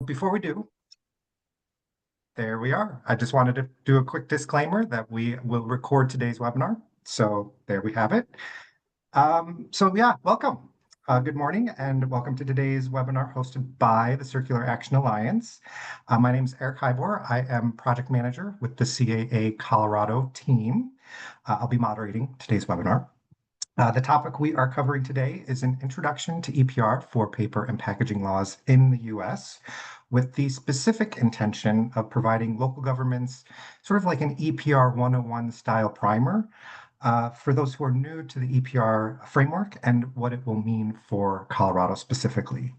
Before we do, there we are. I just wanted to do a quick disclaimer that we will record today's webinar. So there we have it. Welcome. Good morning and welcome to today's webinar hosted by the Circular Action Alliance. My name is Eric Hybor. I am project manager with the CAA Colorado team. I'll be moderating today's webinar. The topic we are covering today is an introduction to EPR for paper and packaging laws in the US, with the specific intention of providing local governments sort of like an EPR 101 style primer for those who are new to the EPR framework and what it will mean for Colorado specifically.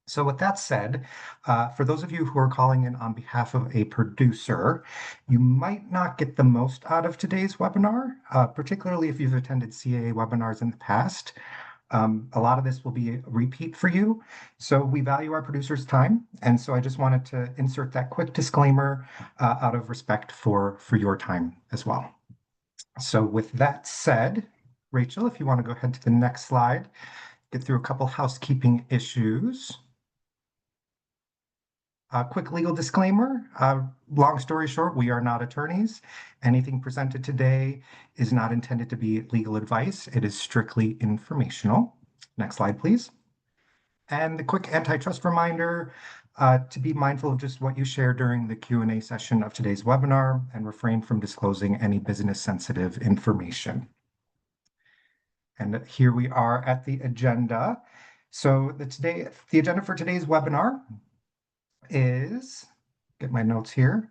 So with that said, for those of you who are calling in on behalf of a producer, you might not get the most out of today's webinar, particularly if you've attended CAA webinars in the past. A lot of this will be a repeat for you. So we value our producers' time. And so I just wanted to insert that quick disclaimer out of respect for your time as well. So with that said, Rachel, if you want to go ahead to the next slide, get through a couple housekeeping issues. A quick legal disclaimer, long story short, we are not attorneys. Anything presented today is not intended to be legal advice. It is strictly informational. Next slide, please. And the quick antitrust reminder, to be mindful of just what you share during the Q&A session of today's webinar and refrain from disclosing any business sensitive information. And here we are at the agenda. So the agenda for today's webinar is, get my notes here,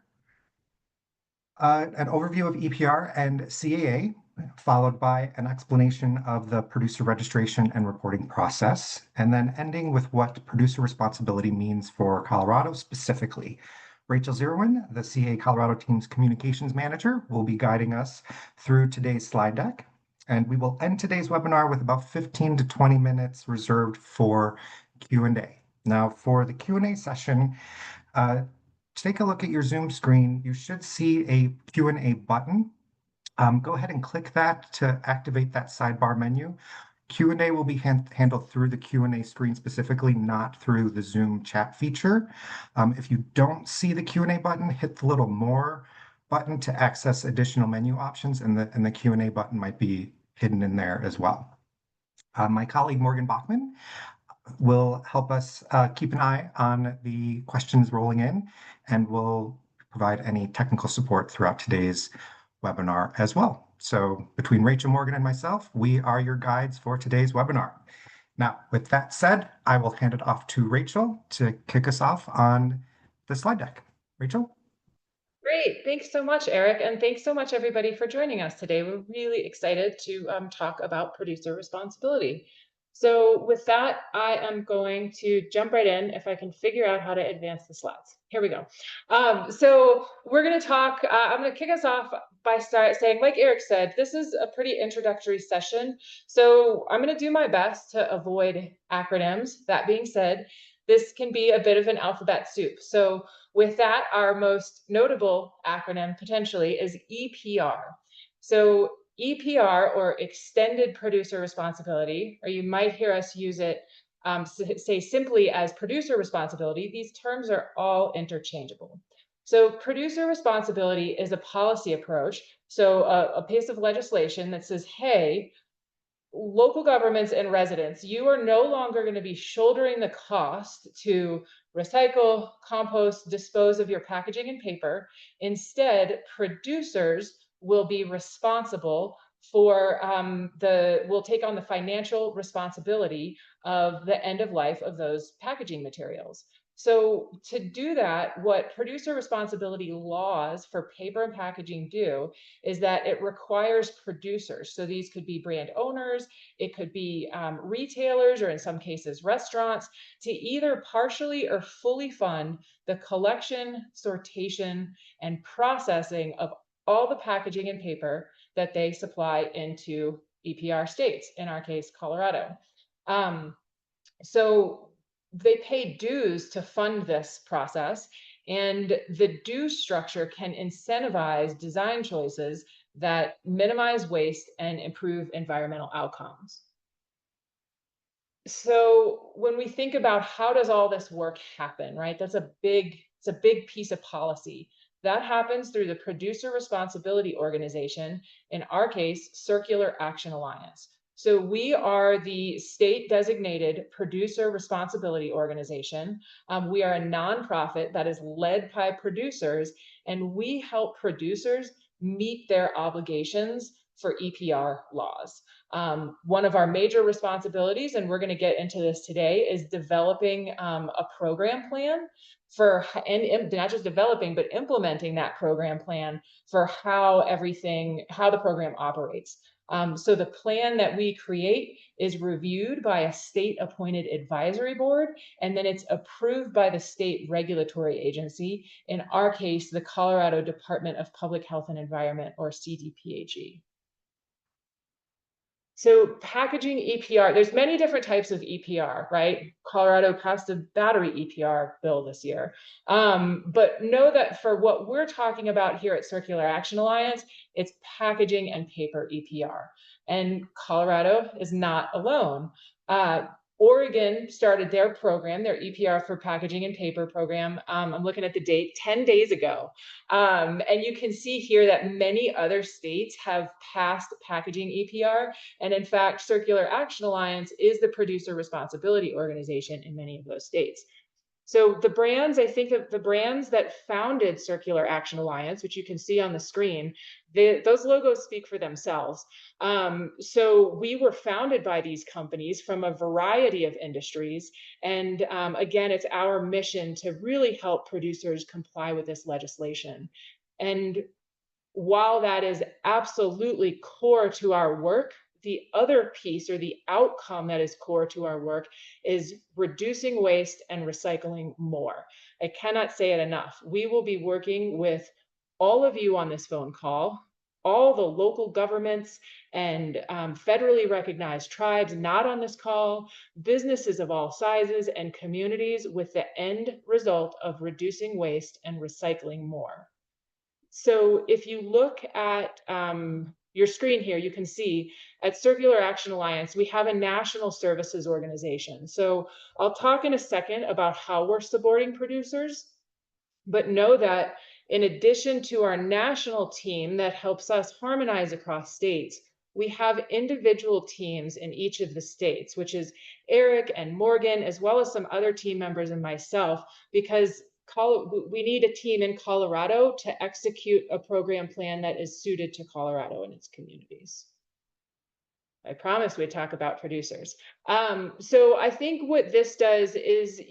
an overview of EPR and CAA, followed by an explanation of the producer registration and reporting process, and then ending with what producer responsibility means for Colorado specifically. Rachel Zerwin, the CAA Colorado team's communications manager, will be guiding us through today's slide deck, and we will end today's webinar with about 15 to 20 minutes reserved for Q&A. Now, for the Q&A session, take a look at your Zoom screen. You should see a Q&A button. Go ahead and click that to activate that sidebar menu. Q&A will be handled through the Q&A screen specifically, not through the Zoom chat feature. If you don't see the Q&A button, hit the little more button to access additional menu options, and the Q&A button might be hidden in there as well. My colleague Morgan Bachman will help us keep an eye on the questions rolling in, and will provide any technical support throughout today's webinar as well. So between Rachel, Morgan, and myself, we are your guides for today's webinar. Now, with that said, I will hand it off to Rachel to kick us off on the slide deck. Rachel? Great. Thanks so much, Eric. And thanks so much, everybody, for joining us today. We're really excited to talk about producer responsibility. So with that, I am going to jump right in if I can figure out how to advance the slides. Here we go. So we're going to talk, I'm going to kick us off by saying, like Eric said, this is a pretty introductory session. So I'm going to do my best to avoid acronyms. That being said, this can be a bit of an alphabet soup. So with that, our most notable acronym potentially is EPR. So EPR, or Extended Producer Responsibility, or you might hear us use it, say simply as producer responsibility. These terms are all interchangeable. So producer responsibility is a policy approach. So a piece of legislation that says, hey, local governments and residents, you are no longer going to be shouldering the cost to recycle, compost, dispose of your packaging and paper. Instead, producers will be responsible for will take on the financial responsibility of the end of life of those packaging materials. So to do that, what producer responsibility laws for paper and packaging do is that it requires producers. So these could be brand owners, it could be retailers, or in some cases restaurants, to either partially or fully fund the collection, sortation, and processing of all the packaging and paper that they supply into EPR states, in our case, Colorado. So they pay dues to fund this process, and the dues structure can incentivize design choices that minimize waste and improve environmental outcomes. So when we think about how does all this work happen, right? It's a big piece of policy. That happens through the Producer Responsibility Organization, in our case, Circular Action Alliance. So we are the state designated producer responsibility organization. We are a nonprofit that is led by producers, and we help producers meet their obligations for EPR laws. One of our major responsibilities, and we're going to get into this today, is developing a program plan for, and not just developing, but implementing that program plan for how the program operates. So the plan that we create is reviewed by a state appointed advisory board, and then it's approved by the state regulatory agency, in our case, the Colorado Department of Public Health and Environment, or CDPHE. So packaging EPR, there's many different types of EPR, right? Colorado passed a battery EPR bill this year. But know that for what we're talking about here at Circular Action Alliance, it's packaging and paper EPR. And Colorado is not alone. Uh, Oregon started their program, their EPR for packaging and paper program. I'm looking at the date, 10 days ago. And you can see here that many other states have passed packaging EPR. And in fact, Circular Action Alliance is the producer responsibility organization in many of those states. So the brands, I think of the brands that founded Circular Action Alliance, which you can see on the screen, those logos speak for themselves. So we were founded by these companies from a variety of industries. And again, it's our mission to really help producers comply with this legislation. And while that is absolutely core to our work, the other piece, or the outcome that is core to our work, is reducing waste and recycling more. I cannot say it enough. We will be working with all of you on this phone call, all the local governments and federally recognized tribes not on this call, businesses of all sizes and communities, with the end result of reducing waste and recycling more. So if you look at your screen here, you can see at Circular Action Alliance, we have a national services organization. So I'll talk in a second about how we're supporting producers, but know that in addition to our national team that helps us harmonize across states, we have individual teams in each of the states, which is Eric and Morgan, as well as some other team members and myself, because we need a team in Colorado to execute a program plan that is suited to Colorado and its communities. I promised we'd talk about producers. So I think what this does is,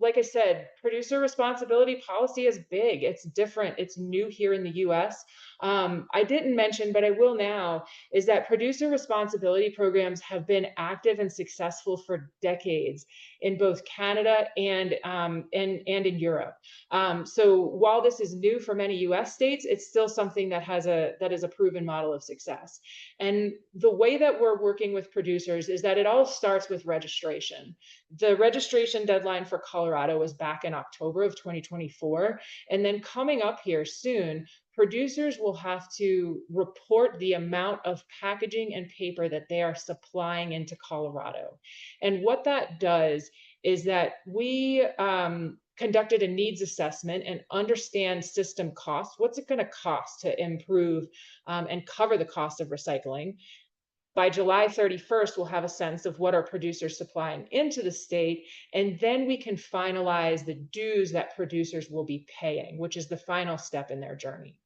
like I said, producer responsibility policy is big. It's different. It's new here in the US. I didn't mention, but I will now, is that producer responsibility programs have been active and successful for decades in both Canada and in Europe. So while this is new for many US states, it's still something that is a proven model of success. And the way that we're working with producers is that it all starts with registration. The registration deadline for Colorado was back in October of 2024. And then coming up here soon, producers will have to report the amount of packaging and paper that they are supplying into Colorado. And what that does is that we conducted a needs assessment and understand system costs. What's it going to cost to improve and cover the cost of recycling? By July 31st, we'll have a sense of what our producers supplying into the state, and then we can finalize the dues that producers will be paying, which is the final step in their journey.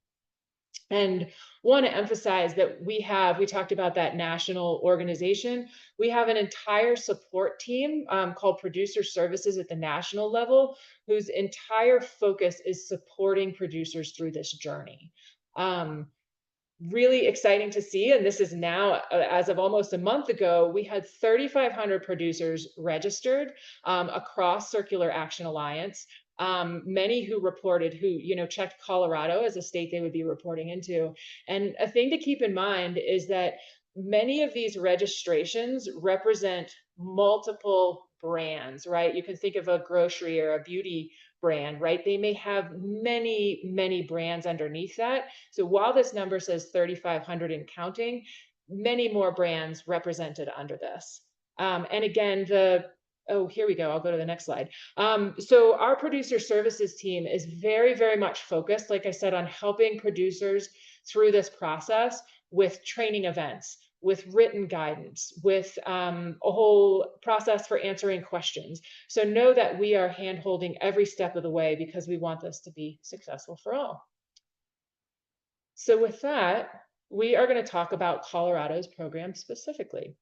And want to emphasize that we talked about that national organization. We have an entire support team called Producer Services at the national level, whose entire focus is supporting producers through this journey. Really exciting to see. And this is now, as of almost a month ago, we had 3,500 producers registered across Circular Action Alliance. Many who reported, checked Colorado as a state they would be reporting into. And a thing to keep in mind is that many of these registrations represent multiple brands, right? You can think of a grocery or a beauty brand, right? They may have many, many brands underneath that. So while this number says 3,500 and counting, many more brands represented under this. And again, oh, here we go. I'll go to the next slide. So our producer services team is very, very much focused, like I said, on helping producers through this process with training events, with written guidance, with a whole process for answering questions. So know that we are hand-holding every step of the way because we want this to be successful for all. So with that, we are going to talk about Colorado's program specifically.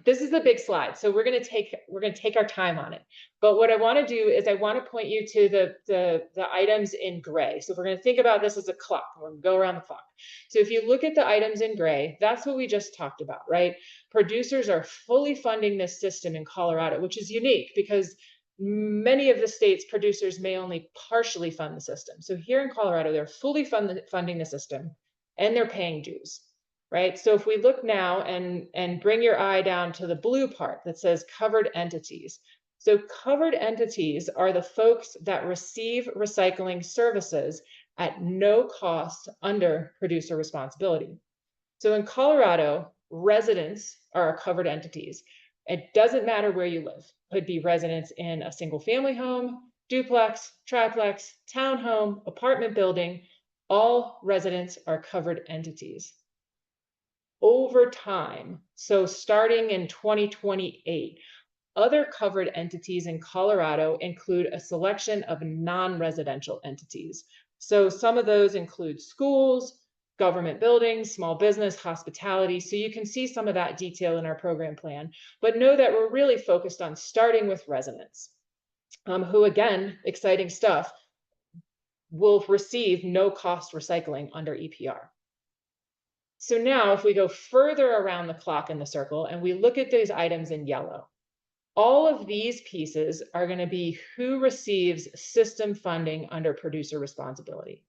This is a big slide, so we're going to take our time on it. But what I want to do is I want to point you to the items in gray. So if we're going to think about this as a clock, we're going to go around the clock. So if you look at the items in gray, that's what we just talked about, right? Producers are fully funding this system in Colorado, which is unique because many of the states producers may only partially fund the system. So here in Colorado, they're fully funding the system and they're paying dues. Right. So if we look now and bring your eye down to the blue part that says covered entities. So covered entities are the folks that receive recycling services at no cost under producer responsibility. So in Colorado, residents are covered entities. It doesn't matter where you live. Could be residents in a single family home, duplex, triplex, townhome, apartment building. All residents are covered entities. Over time, so starting in 2028, other covered entities in Colorado include a selection of non-residential entities. So some of those include schools, government buildings, small business, hospitality. So you can see some of that detail in our program plan, but know that we're really focused on starting with residents, who, again, exciting stuff, will receive no cost recycling under EPR. So now if we go further around the clock in the circle and we look at those items in yellow, all of these pieces are going to be who receives system funding under producer responsibility.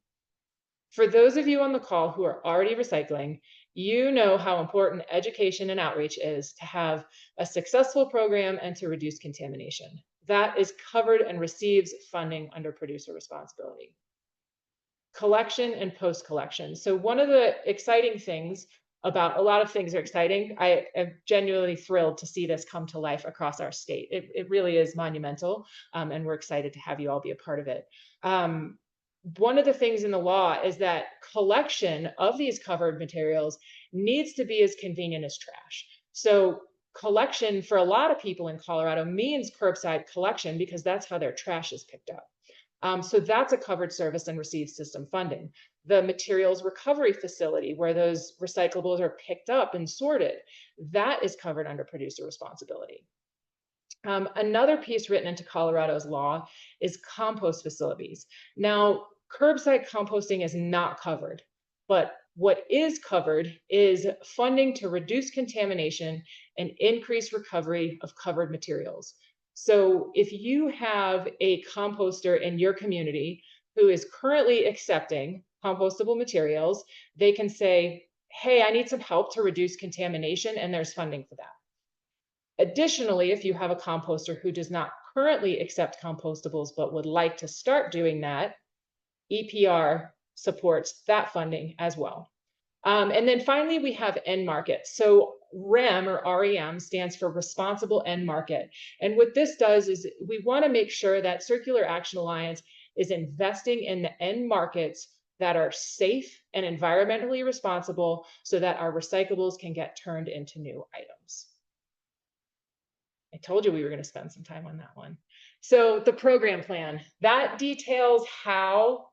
For those of you on the call who are already recycling, you know how important education and outreach is to have a successful program and to reduce contamination. That is covered and receives funding under producer responsibility. Collection and post-collection. So one of the exciting things about, a lot of things are exciting. I am genuinely thrilled to see this come to life across our state. It really is monumental, and we're excited to have you all be a part of it. One of the things in the law is that collection of these covered materials needs to be as convenient as trash. So collection for a lot of people in Colorado means curbside collection because that's how their trash is picked up. So that's a covered service and receives system funding. The materials recovery facility where those recyclables are picked up and sorted, that is covered under producer responsibility. Another piece written into Colorado's law is compost facilities. Now, curbside composting is not covered, but what is covered is funding to reduce contamination and increase recovery of covered materials. So if you have a composter in your community who is currently accepting compostable materials, they can say, hey, I need some help to reduce contamination, and there's funding for that. Additionally, if you have a composter who does not currently accept compostables but would like to start doing that, EPR supports that funding as well. And then finally, we have end market. So REM, or REM, stands for Responsible End Market. And what this does is we want to make sure that Circular Action Alliance is investing in the end markets that are safe and environmentally responsible so that our recyclables can get turned into new items. I told you we were going to spend some time on that one. So the program plan, that details how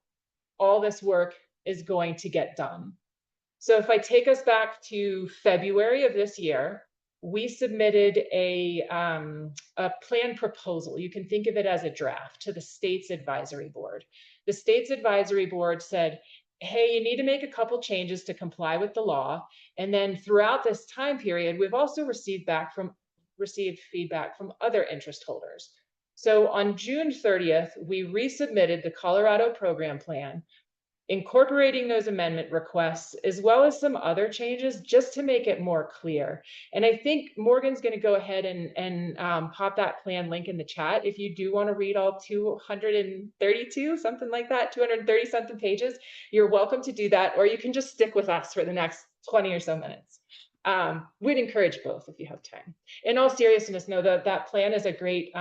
all this work is going to get done. So if I take us back to February of this year, we submitted a plan proposal. You can think of it as a draft to the state's advisory board. The state's advisory board said, hey, you need to make a couple changes to comply with the law. And then throughout this time period, we've also received feedback from other interest holders. So on June 30th, we resubmitted the Colorado program plan, incorporating those amendment requests, as well as some other changes just to make it more clear. And I think Morgan's going to go ahead and pop that plan link in the chat. If you do want to read all 232, something like that, 230 something pages, you're welcome to do that, or you can just stick with us for the next 20 or so minutes. We'd encourage both if you have time. In all seriousness, no, that plan is a great,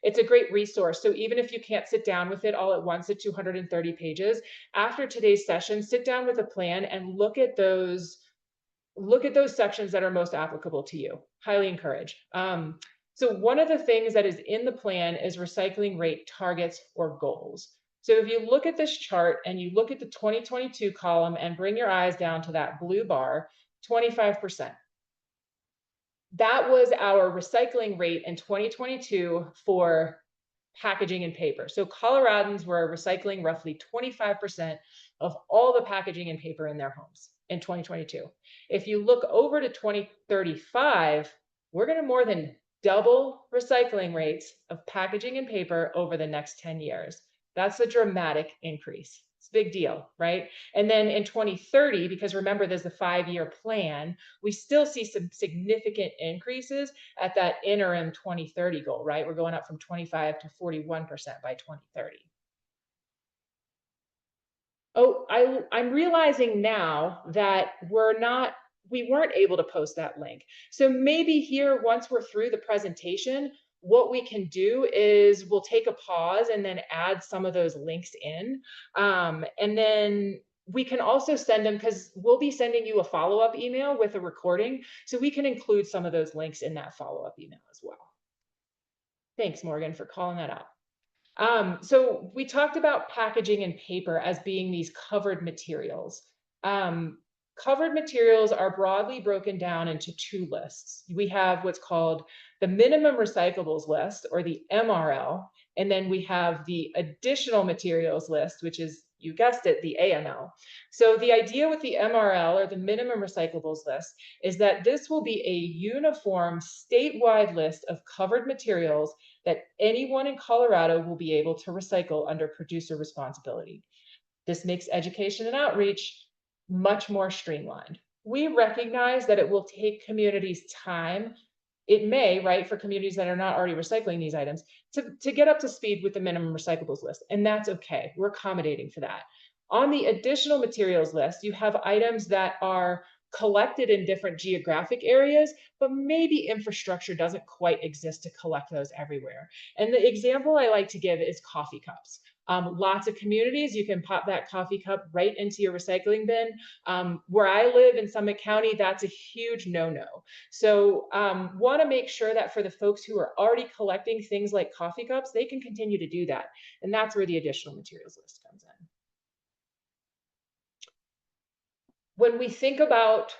it's a great resource. So even if you can't sit down with it all at once at 230 pages, after today's session, sit down with a plan and look at those sections that are most applicable to you. Highly encourage. So one of the things that is in the plan is recycling rate targets or goals. So if you look at this chart and you look at the 2022 column and bring your eyes down to that blue bar, 25%. That was our recycling rate in 2022 for packaging and paper. So Coloradans were recycling roughly 25% of all the packaging and paper in their homes in 2022. If you look over to 2035, we're going to more than double recycling rates of packaging and paper over the next 10 years. That's a dramatic increase. It's a big deal, right? And then in 2030, because remember, there's a 5-year plan, we still see some significant increases at that interim 2030 goal, right? We're going up from 25 to 41% by 2030. Oh, I'm realizing now that we weren't able to post that link. So maybe here, once we're through the presentation, what we can do is we'll take a pause and then add some of those links in. And then we can also send them, because we'll be sending you a follow-up email with a recording. So we can include some of those links in that follow-up email as well. Thanks, Morgan, for calling that out. So we talked about packaging and paper as being these covered materials. Covered materials are broadly broken down into two lists. We have what's called the minimum recyclables list, or the MRL, and then we have the additional materials list, which is, you guessed it, the AML. So the idea with the MRL, or the minimum recyclables list, is that this will be a uniform statewide list of covered materials that anyone in Colorado will be able to recycle under producer responsibility. This makes education and outreach much more streamlined. We recognize that it will take communities time. It may, right, for communities that are not already recycling these items, to get up to speed with the minimum recyclables list, and that's okay. We're accommodating for that. On the additional materials list, you have items that are collected in different geographic areas, but maybe infrastructure doesn't quite exist to collect those everywhere. And the example I like to give is coffee cups. Lots of communities, you can pop that coffee cup right into your recycling bin. Where I live in Summit County, that's a huge no-no. So want to make sure that for the folks who are already collecting things like coffee cups, they can continue to do that. And that's where the additional materials list comes in. When we think about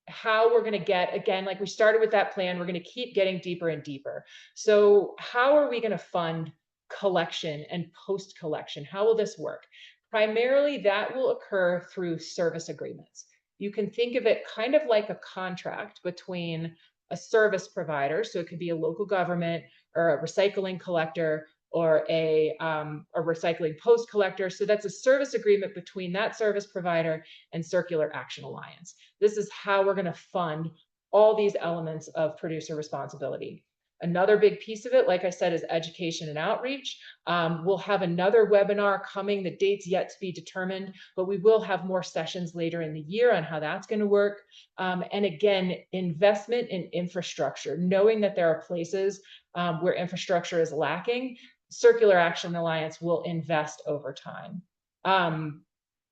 how we're going to get, again, like we started with that plan, we're going to keep getting deeper and deeper. So how are we going to fund collection and post-collection? How will this work? Primarily, that will occur through service agreements. You can think of it kind of like a contract between a service provider, so it could be a local government or a recycling collector or a recycling post collector. So that's a service agreement between that service provider and Circular Action Alliance. This is how we're going to fund all these elements of producer responsibility. Another big piece of it, like I said, is education and outreach. We'll have another webinar coming. The date's yet to be determined, but we will have more sessions later in the year on how that's going to work. And again, investment in infrastructure, knowing that there are places where infrastructure is lacking, Circular Action Alliance will invest over time.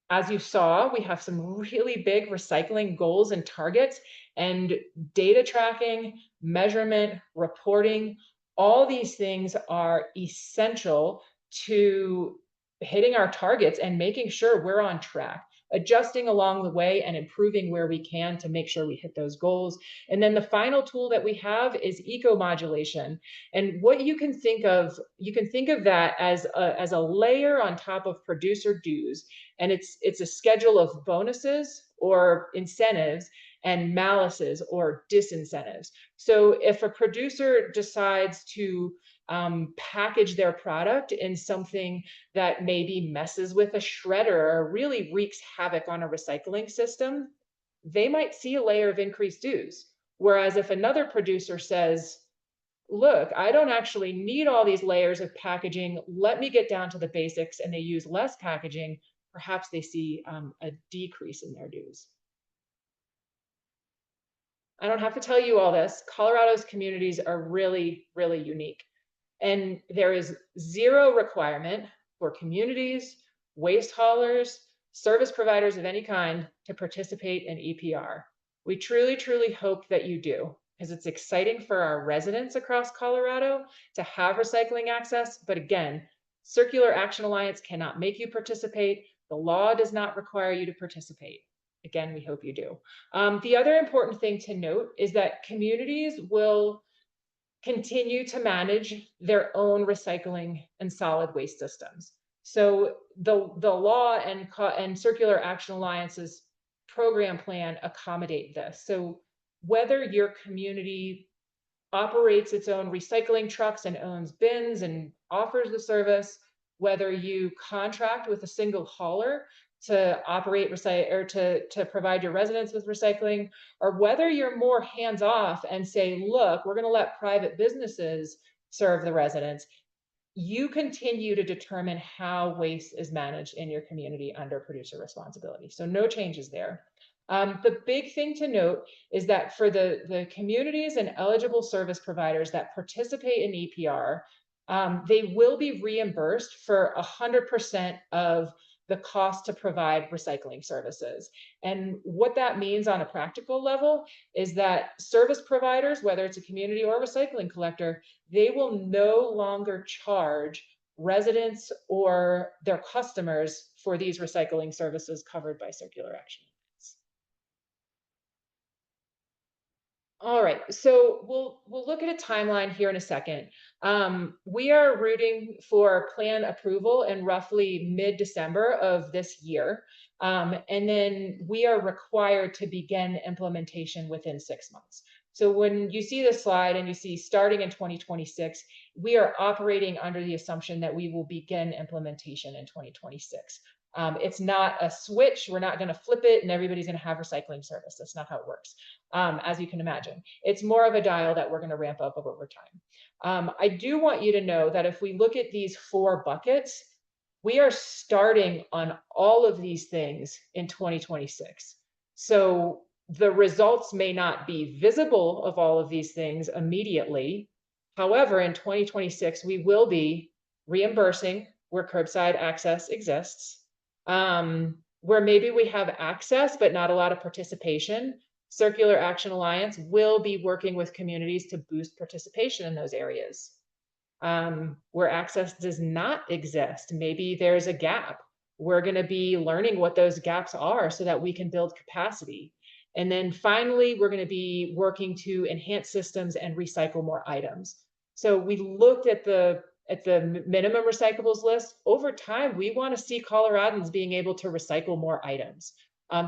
As you saw, we have some really big recycling goals and targets, and data tracking, measurement, reporting. All these things are essential to hitting our targets and making sure we're on track, adjusting along the way and improving where we can to make sure we hit those goals. And then the final tool that we have is eco-modulation. And what you can think of that as a layer on top of producer dues. And it's a schedule of bonuses or incentives and malices or disincentives. So if a producer decides to package their product in something that maybe messes with a shredder or really wreaks havoc on a recycling system, they might see a layer of increased dues. Whereas if another producer says, look, I don't actually need all these layers of packaging, let me get down to the basics, and they use less packaging, perhaps they see a decrease in their dues. I don't have to tell you all this. Colorado's communities are really, really unique. And there is zero requirement for communities, waste haulers, service providers of any kind to participate in EPR. We truly, truly hope that you do, because it's exciting for our residents across Colorado to have recycling access. But again, Circular Action Alliance cannot make you participate. The law does not require you to participate. Again, we hope you do. The other important thing to note is that communities will continue to manage their own recycling and solid waste systems. So the law and Circular Action Alliance's program plan accommodate this. So whether your community operates its own recycling trucks and owns bins and offers the service, whether you contract with a single hauler to operate or to provide your residents with recycling, or whether you're more hands off and say, look, we're going to let private businesses serve the residents, you continue to determine how waste is managed in your community under producer responsibility. So no changes there. The big thing to note is that for the communities and eligible service providers that participate in EPR, they will be reimbursed for 100% of the cost to provide recycling services. And what that means on a practical level is that service providers, whether it's a community or a recycling collector, they will no longer charge residents or their customers for these recycling services covered by Circular Action. All right, so we'll look at a timeline here in a second. We are rooting for plan approval in roughly mid-December of this year. And then we are required to begin implementation within 6 months. So when you see this slide and you see starting in 2026, we are operating under the assumption that we will begin implementation in 2026. It's not a switch. We're not going to flip it and everybody's going to have recycling service. That's not how it works, as you can imagine. It's more of a dial that we're going to ramp up over time. I do want you to know that if we look at these 4 buckets, we are starting on all of these things in 2026. So the results may not be visible of all of these things immediately. However, in 2026, we will be reimbursing where curbside access exists. Where maybe we have access, but not a lot of participation, Circular Action Alliance will be working with communities to boost participation in those areas. Where access does not exist, maybe there's a gap. We're going to be learning what those gaps are so that we can build capacity. And then finally, we're going to be working to enhance systems and recycle more items. So we looked at the minimum recyclables list. Over time, we want to see Coloradans being able to recycle more items.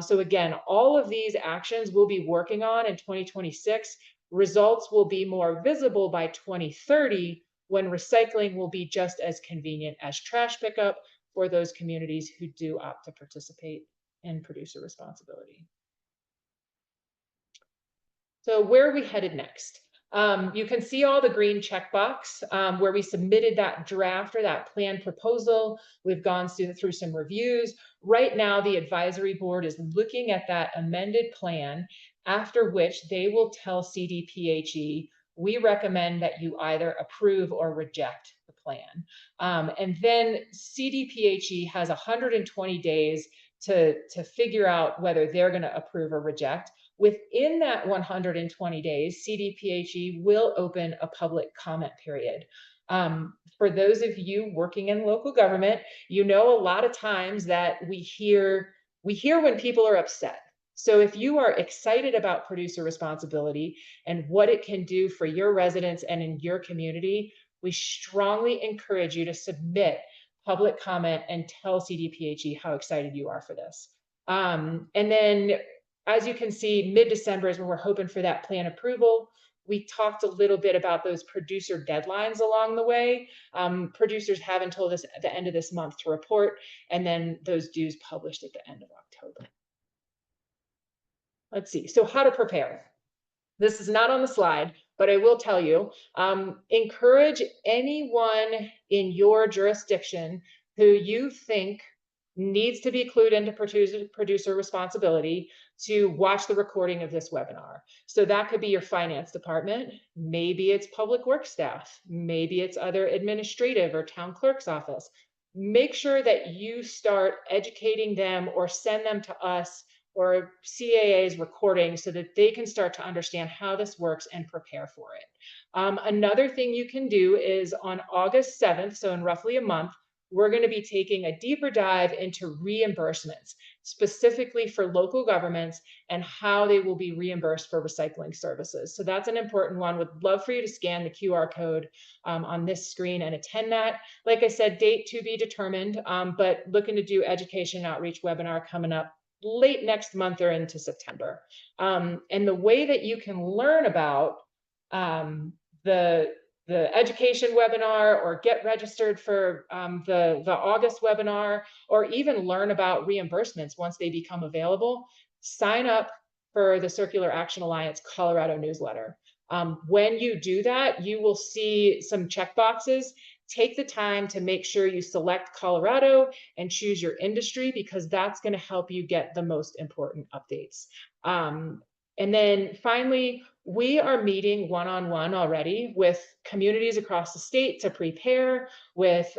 So again, all of these actions we'll be working on in 2026. Results will be more visible by 2030 when recycling will be just as convenient as trash pickup for those communities who do opt to participate in producer responsibility. So where are we headed next? You can see all the green checkbox where we submitted that draft or that plan proposal. We've gone through some reviews. Right now, the advisory board is looking at that amended plan, after which they will tell CDPHE, we recommend that you either approve or reject the plan. And then CDPHE has 120 days to figure out whether they're going to approve or reject. Within that 120 days, CDPHE will open a public comment period. For those of you working in local government, you know a lot of times that we hear when people are upset. So if you are excited about producer responsibility and what it can do for your residents and in your community, we strongly encourage you to submit public comment and tell CDPHE how excited you are for this. And then, as you can see, mid-December is when we're hoping for that plan approval. We talked a little bit about those producer deadlines along the way. Producers have until the end of this month to report, and then those dues published at the end of October. Let's see, so how to prepare. This is not on the slide, but I will tell you, encourage anyone in your jurisdiction who you think needs to be clued into producer responsibility to watch the recording of this webinar. So that could be your finance department, maybe it's public works staff, maybe it's other administrative or town clerk's office. Make sure that you start educating them or send them to us or CAA's recording so that they can start to understand how this works and prepare for it. Another thing you can do is on August 7th, so in roughly a month, we're going to be taking a deeper dive into reimbursements, specifically for local governments and how they will be reimbursed for recycling services. So that's an important one. Would love for you to scan the QR code on this screen and attend that. Like I said, date to be determined, but looking to do education outreach webinar coming up late next month or into September. And the way that you can learn about the education webinar or get registered for the August webinar, or even learn about reimbursements once they become available, sign up for the Circular Action Alliance Colorado newsletter. When you do that, you will see some check boxes. Take the time to make sure you select Colorado and choose your industry, because that's going to help you get the most important updates. And then finally, we are meeting one-on-one already with communities across the state to prepare, with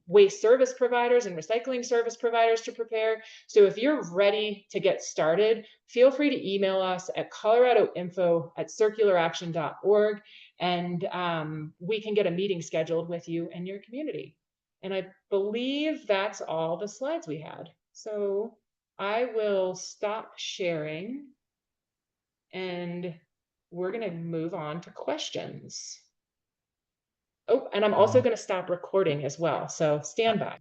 waste service providers and recycling service providers to prepare. So if you're ready to get started, feel free to email us at coloradoinfo@circularaction.org, and we can get a meeting scheduled with you and your community. And I believe that's all the slides we had. So I will stop sharing, and we're going to move on to questions. Oh, and I'm also going to stop recording as well, so stand by.